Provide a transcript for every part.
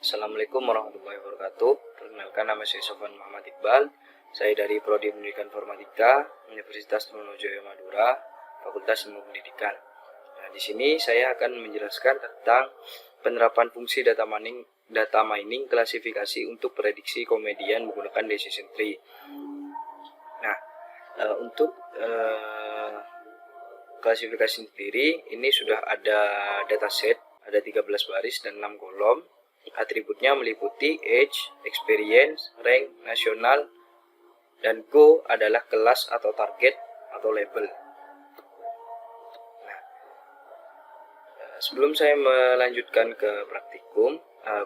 Assalamualaikum warahmatullahi wabarakatuh. Perkenalkan, nama saya Sofwan Muhammad Iqbal. Saya dari Prodi Pendidikan Informatika, Universitas Trunojoyo Madura, Fakultas Ilmu Pendidikan. Nah, di sini saya akan menjelaskan tentang penerapan fungsi data mining klasifikasi untuk prediksi komedian menggunakan decision tree. Nah, untuk klasifikasi sendiri ini sudah ada dataset, ada 13 baris dan 6 kolom. Atributnya meliputi age, experience, rank, nasional, dan go adalah kelas atau target atau label. Nah, sebelum saya melanjutkan ke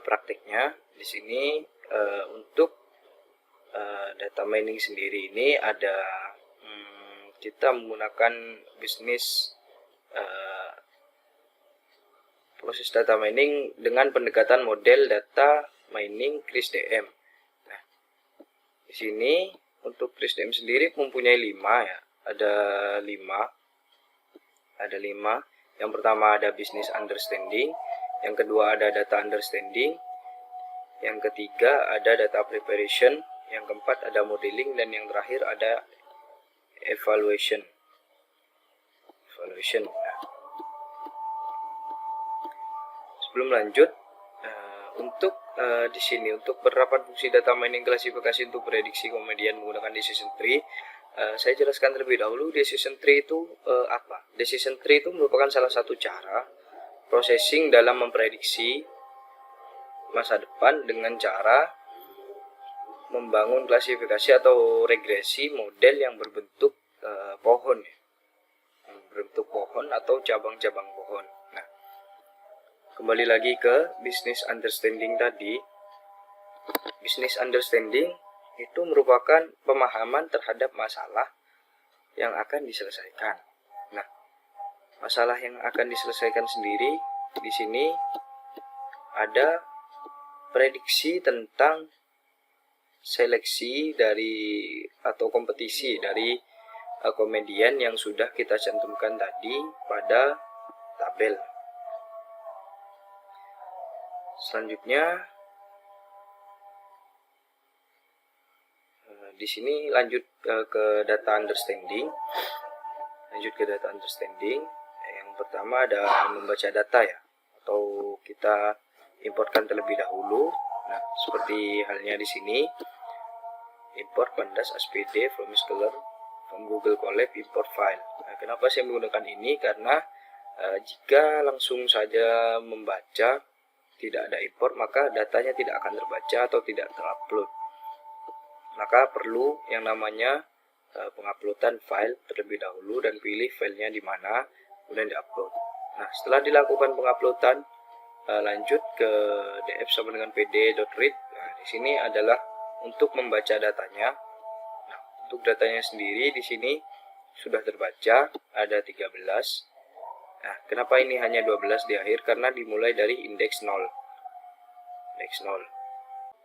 praktiknya, di sini untuk data mining sendiri ini ada kita menggunakan proses data mining dengan pendekatan model data mining CRISP-DM. Nah, di sini untuk CRISP-DM sendiri mempunyai 5 ya. Ada 5. Yang pertama ada business understanding, yang kedua ada data understanding, yang ketiga ada data preparation, yang keempat ada modeling, dan yang terakhir ada evaluation. Nah, sebelum lanjut, untuk di sini untuk penerapan fungsi data mining klasifikasi untuk prediksi komedian menggunakan decision tree, saya jelaskan terlebih dahulu decision tree itu apa. Decision tree itu merupakan salah satu cara processing dalam memprediksi masa depan dengan cara membangun klasifikasi atau regresi model yang berbentuk pohon, berbentuk pohon atau cabang-cabang pohon. Nah, kembali lagi ke business understanding tadi. Business understanding itu merupakan pemahaman terhadap masalah yang akan diselesaikan. Nah, masalah yang akan diselesaikan sendiri di sini ada prediksi tentang seleksi dari atau kompetisi dari komedian yang sudah kita cantumkan tadi pada tabel. Selanjutnya di sini lanjut ke data understanding. Yang pertama ada membaca data ya, atau kita importkan terlebih dahulu. Nah, seperti halnya di sini, import pandas SPD from Scholar from Google Colab import file. Nah, kenapa saya menggunakan ini? Karena jika langsung saja membaca tidak ada import, maka datanya tidak akan terbaca atau tidak terupload. Maka perlu yang namanya penguploadan file terlebih dahulu dan pilih filenya di mana, kemudian diupload. Nah, setelah dilakukan penguploadan, lanjut ke df sama dengan pd.read. Nah, di sini adalah untuk membaca datanya. Nah, untuk datanya sendiri di sini sudah terbaca ada 13. Nah, kenapa ini hanya 12 di akhir? Karena dimulai dari indeks 0.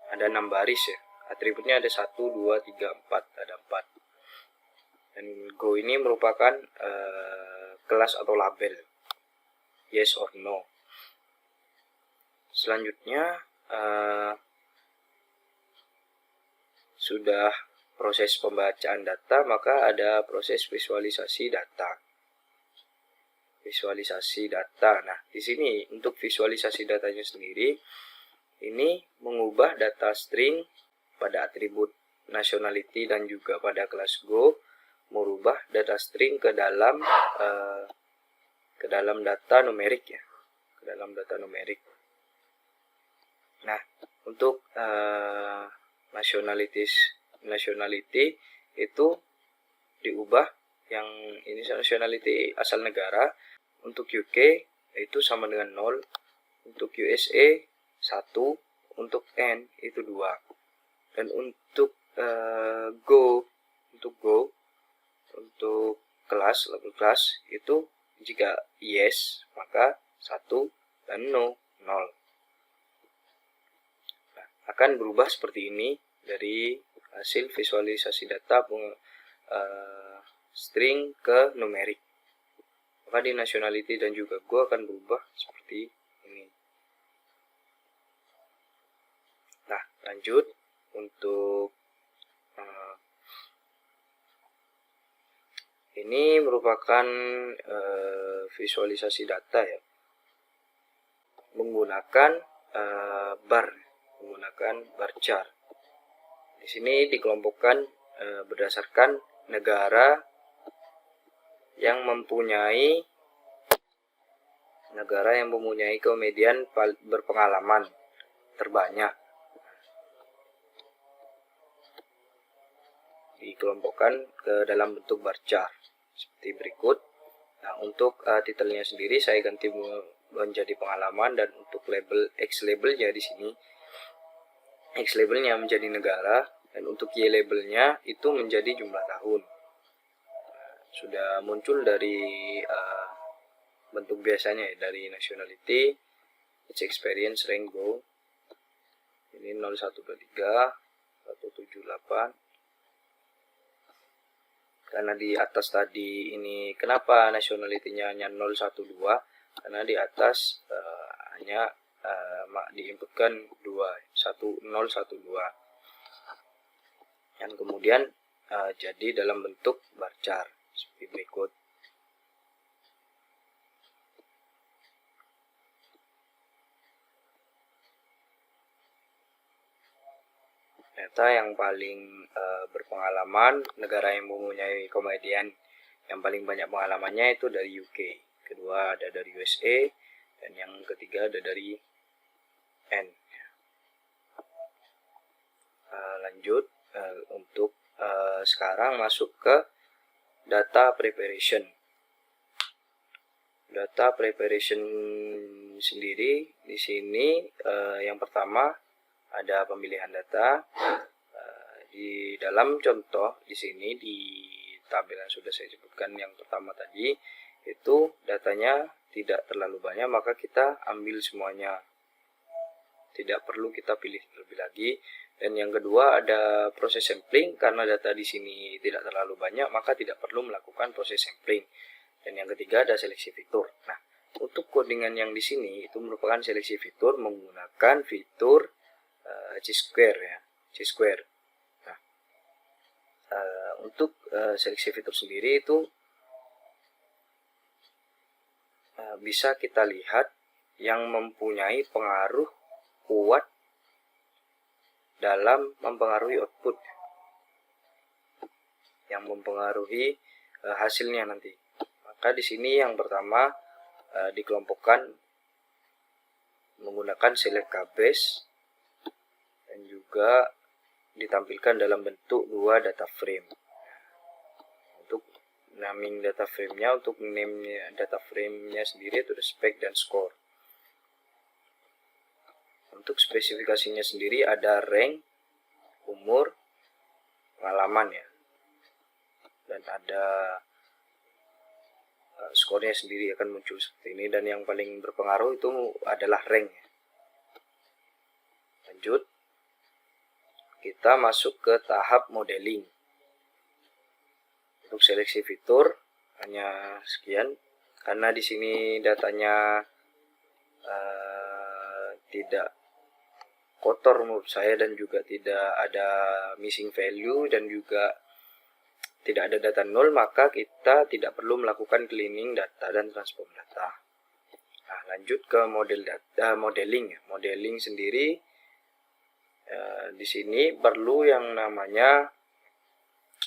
Ada 6 baris ya. Atributnya ada 1, 2, 3, 4. Ada 4. Dan go ini merupakan kelas atau label. Yes or no. Selanjutnya sudah proses pembacaan data, maka ada proses visualisasi data. Nah, di sini untuk visualisasi datanya sendiri, ini mengubah data string pada atribut nationality dan juga pada kelas go, merubah data string ke dalam data numerik ya, Nah, untuk nationality itu diubah, yang ini nationality asal negara. Untuk UK itu sama dengan 0, untuk USA 1, untuk N itu 2. Dan untuk untuk level kelas itu jika yes maka 1 dan no 0. Nah, akan berubah seperti ini dari hasil visualisasi data string ke numerik. Maka di nationality dan juga go akan berubah seperti ini. Lanjut untuk ini merupakan visualisasi data ya, menggunakan menggunakan bar chart. Di sini dikelompokkan berdasarkan negara yang mempunyai komedian berpengalaman terbanyak. Dikelompokkan ke dalam bentuk bar chart seperti berikut. Nah, untuk titelnya sendiri saya ganti menjadi pengalaman, dan untuk label X labelnya di sini X labelnya menjadi negara, dan untuk Y labelnya itu menjadi jumlah tahun. Sudah muncul dari bentuk biasanya ya, dari nationality, age, experience, rank, go. Ini 0123 178. Karena di atas tadi ini kenapa nationality-nya hanya 012? Karena di atas hanya diinputkan 1012. Dan kemudian jadi dalam bentuk bar chart seperti berikut. Ternyata yang paling berpengalaman, negara yang mempunyai komedian yang paling banyak pengalamannya itu dari UK. Kedua ada dari USA, dan yang ketiga ada dari N. Lanjut untuk sekarang masuk ke data preparation. Data preparation sendiri di sini yang pertama ada pemilihan data. Di dalam contoh di sini di tabel yang sudah saya sebutkan yang pertama tadi, itu datanya tidak terlalu banyak, maka kita ambil semuanya, tidak perlu kita pilih terlebih lagi. Dan yang kedua ada proses sampling, karena data di sini tidak terlalu banyak maka tidak perlu melakukan proses sampling. Dan yang ketiga ada seleksi fitur. Nah, untuk codingan yang di sini itu merupakan seleksi fitur menggunakan fitur Chi-square ya, Chi-square. Nah, untuk seleksi fitur sendiri itu bisa kita lihat yang mempunyai pengaruh kuat dalam mempengaruhi output, yang mempengaruhi hasilnya nanti. Maka di sini yang pertama dikelompokkan menggunakan select kbase, dan juga ditampilkan dalam bentuk dua data frame. Untuk naming data frame-nya, untuk name data frame-nya sendiri itu spec dan score. Untuk spesifikasinya sendiri ada rank, umur, pengalaman ya, dan ada skornya sendiri akan muncul seperti ini, dan yang paling berpengaruh itu adalah rank ya. Lanjut, kita masuk ke tahap modeling. Untuk seleksi fitur hanya sekian, karena di sini datanya tidak kotor menurut saya, dan juga tidak ada missing value, dan juga tidak ada data nol, maka kita tidak perlu melakukan cleaning data dan transform data. Nah, lanjut ke model data modeling. Modeling sendiri di sini perlu yang namanya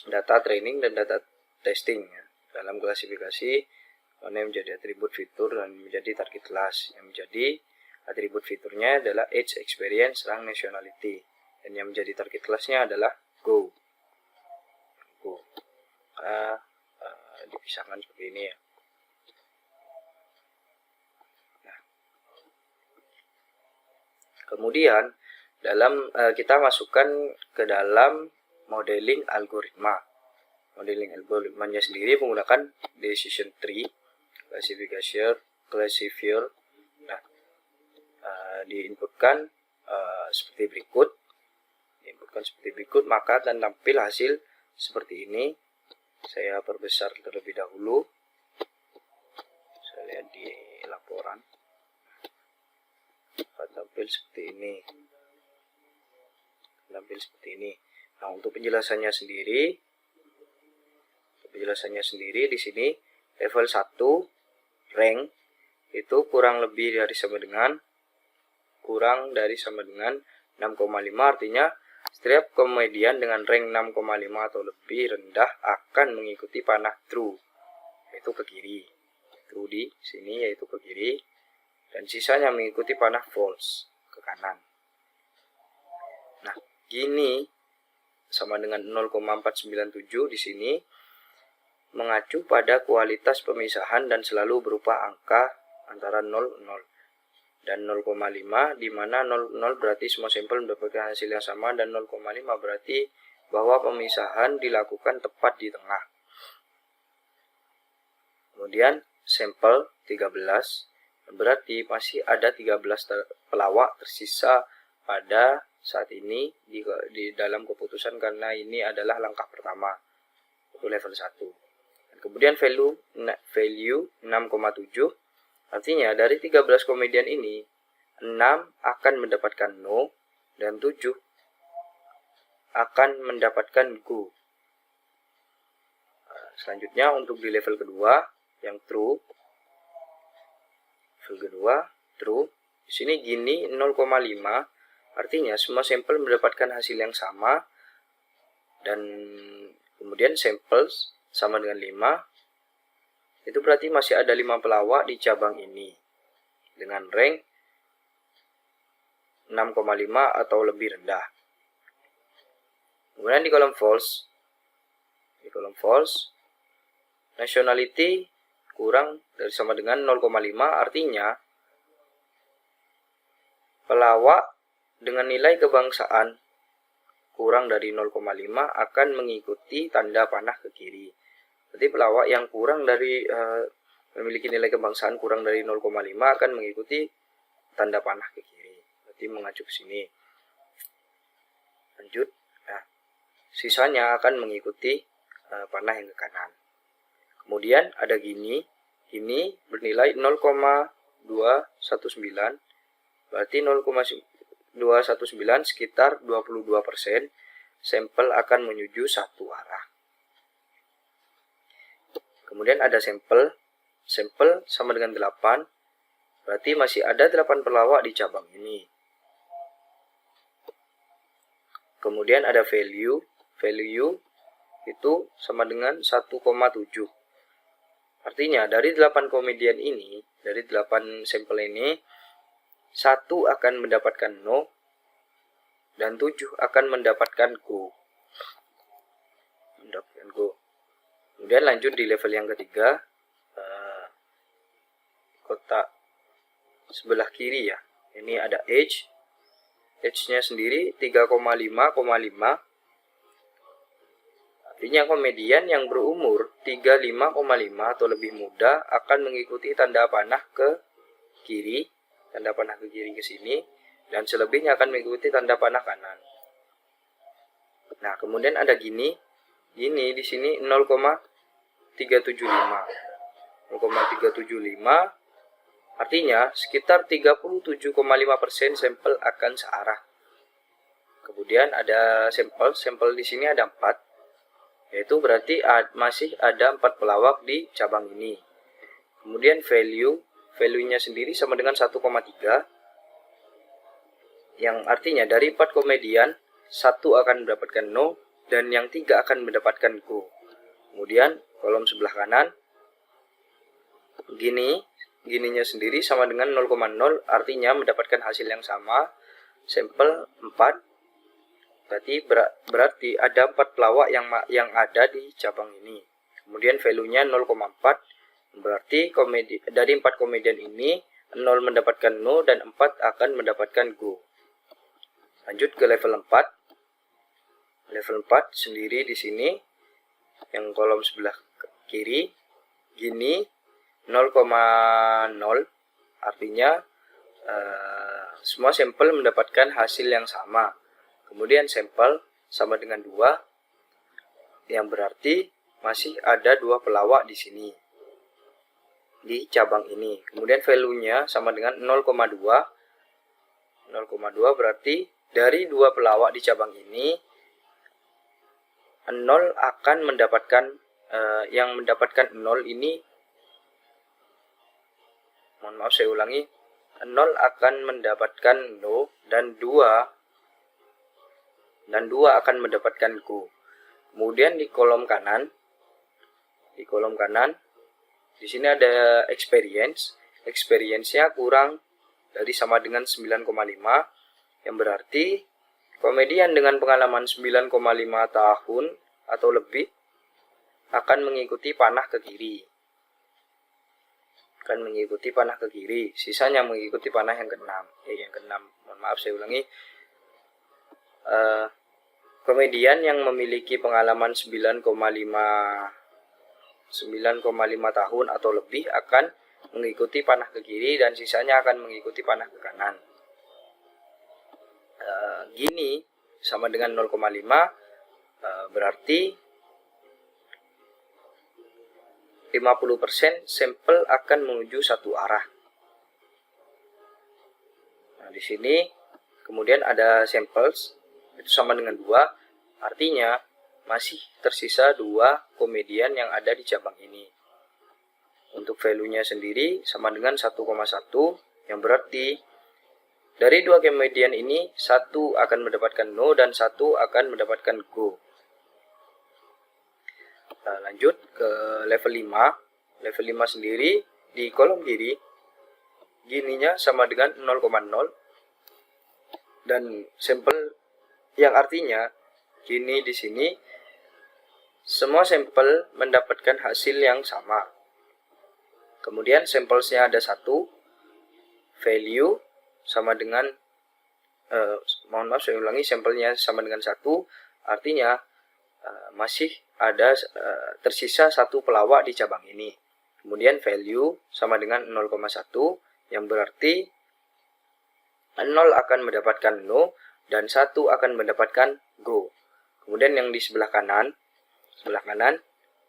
data training dan data testing ya. Dalam klasifikasi mana yang menjadi atribut fitur dan menjadi target class. Yang menjadi atribut fiturnya adalah age, experience, rank, nationality, dan yang menjadi target classnya adalah go. Dipisahkan seperti ini ya. Nah, kemudian dalam kita masukkan ke dalam modeling algoritma. Modeling algoritmanya sendiri menggunakan decision tree, classifier. Nah, diinputkan seperti berikut. Maka akan tampil hasil seperti ini. Saya perbesar terlebih dahulu. Saya lihat di laporan. Akan tampil seperti ini. tampil seperti ini. Nah, untuk penjelasannya sendiri di sini level 1 rank itu kurang dari sama dengan 6,5, artinya setiap komedian dengan rank 6,5 atau lebih rendah akan mengikuti panah true, yaitu ke kiri. True di sini yaitu ke kiri, dan sisanya mengikuti panah false ke kanan. Nah, gini sama dengan 0,497 di sini mengacu pada kualitas pemisahan dan selalu berupa angka antara 0, 0 dan 0,5, di mana 0 berarti semua sampel mendapatkan hasil yang sama, dan 0,5 berarti bahwa pemisahan dilakukan tepat di tengah. Kemudian sampel 13 berarti masih ada 13 pelawak tersisa pada saat ini di dalam keputusan, karena ini adalah langkah pertama, itu level 1. Dan kemudian value 6,7, artinya dari 13 komedian ini 6 akan mendapatkan no dan 7 akan mendapatkan go. Selanjutnya untuk di level kedua yang true, level kedua true, di sini gini 0,5, artinya semua sampel mendapatkan hasil yang sama, dan kemudian sampel sama dengan 5, itu berarti masih ada 5 pelawak di cabang ini dengan rank 6,5 atau lebih rendah. Kemudian di kolom false, nationality kurang dari sama dengan 0,5, artinya pelawak dengan nilai kebangsaan kurang dari 0,5 akan mengikuti tanda panah ke kiri. Jadi pelawak yang memiliki nilai kebangsaan kurang dari 0,5 akan mengikuti tanda panah ke kiri. Berarti mengacu ke sini. Lanjut. Nah, sisanya akan mengikuti panah yang ke kanan. Kemudian ada gini bernilai 0,219, berarti 0,219 sekitar 22%, sampel akan menuju satu arah. Kemudian ada sampel sama dengan 8, berarti masih ada 8 pelawak di cabang ini. Kemudian ada value itu sama dengan 1,7. Artinya dari 8 komedian ini, dari 8 sampel ini, 1 akan mendapatkan no dan 7 akan mendapatkan go. Kemudian lanjut di level yang ketiga, kotak sebelah kiri ya. Ini ada edge-nya sendiri 3,5,5. Artinya komedian yang berumur 35,5 atau lebih muda akan mengikuti tanda panah ke kiri, ke sini, dan selebihnya akan mengikuti tanda panah kanan. Nah, kemudian ada gini di sini 0,375. Artinya sekitar 37,5% sampel akan searah. Kemudian ada sampel di sini ada 4. Yaitu berarti masih ada 4 pelawak di cabang ini. Kemudian value-nya sendiri sama dengan 1,3, yang artinya dari 4 komedian 1 akan mendapatkan no dan yang 3 akan mendapatkan go. Kemudian kolom sebelah kanan gininya sendiri sama dengan 0,0, artinya mendapatkan hasil yang sama, sampel 4. Berarti ada 4 pelawak yang ada di cabang ini. Kemudian value-nya 0,4, berarti dari 4 komedian ini 0 mendapatkan no dan 4 akan mendapatkan go. Lanjut ke level 4. Level 4 sendiri di sini yang kolom sebelah kiri gini 0,0, artinya semua sampel mendapatkan hasil yang sama. Kemudian sampel sama dengan 2, yang berarti masih ada 2 pelawak di sini di cabang ini. Kemudian value-nya sama dengan 0,2 berarti dari dua pelawak di cabang ini, 0 akan mendapatkan yang mendapatkan 0 ini, mohon maaf saya ulangi, 0 akan mendapatkan no dan 2 akan mendapatkan go. Kemudian di kolom kanan di sini ada experience-nya kurang dari sama dengan 9,5, yang berarti komedian dengan pengalaman 9,5 tahun atau lebih akan mengikuti panah ke kiri. Sisanya mengikuti panah yang keenam. Mohon maaf saya ulangi. Komedian yang memiliki pengalaman 9,5 tahun atau lebih akan mengikuti panah ke kiri dan sisanya akan mengikuti panah ke kanan. Gini sama dengan 0,5, berarti 50% sampel akan menuju satu arah. Nah, di sini kemudian ada samples itu sama dengan 2, artinya masih tersisa 2 komedian yang ada di cabang ini. Untuk value-nya sendiri sama dengan 1,1, yang berarti dari 2 komedian ini 1 akan mendapatkan no dan 1 akan mendapatkan go. Nah, lanjut ke level 5. Level 5 sendiri di kolom kiri gininya sama dengan 0,0 dan sampel, yang artinya gini di sini semua sampel mendapatkan hasil yang sama. Kemudian sampelsnya ada 1, value sama dengan mohon maaf saya ulangi, sampelnya sama dengan 1, artinya masih ada tersisa 1 pelawak di cabang ini. Kemudian value sama dengan 0,1, yang berarti 0 akan mendapatkan no dan 1 akan mendapatkan go. Kemudian yang di sebelah kanan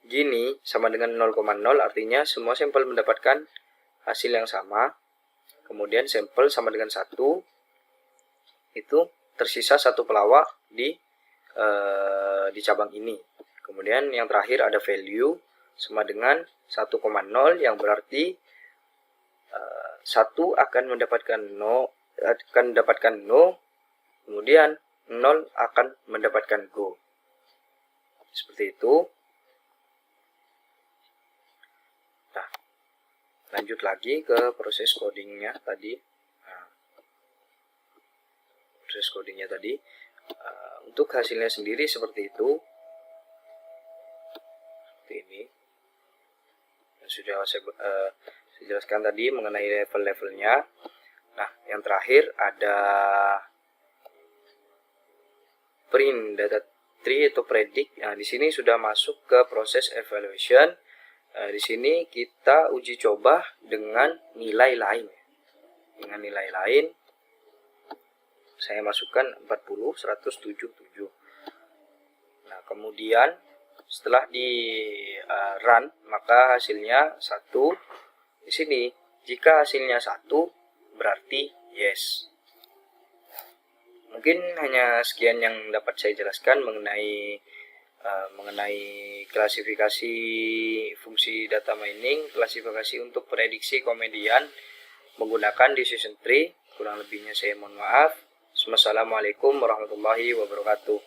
gini sama dengan 0,0, artinya semua sampel mendapatkan hasil yang sama. Kemudian sampel sama dengan 1, itu tersisa 1 pelawak di cabang ini. Kemudian yang terakhir ada value sama dengan 1,0, yang berarti 1 akan mendapatkan no, kemudian 0 akan mendapatkan go. Seperti itu. Nah, lanjut lagi ke proses codingnya tadi. Untuk hasilnya sendiri seperti itu. Seperti ini. Yang sudah saya jelaskan tadi mengenai level-levelnya. Nah, yang terakhir ada print data tree atau predict. Nah, di sini sudah masuk ke proses evaluation. Di sini kita uji coba dengan nilai lain. Saya masukkan 40, 177. Nah, kemudian setelah di run, maka hasilnya 1. Di sini jika hasilnya 1 berarti yes. Mungkin hanya sekian yang dapat saya jelaskan mengenai klasifikasi fungsi data mining, klasifikasi untuk prediksi komedian menggunakan decision tree. Kurang lebihnya saya mohon maaf. Wassalamualaikum warahmatullahi wabarakatuh.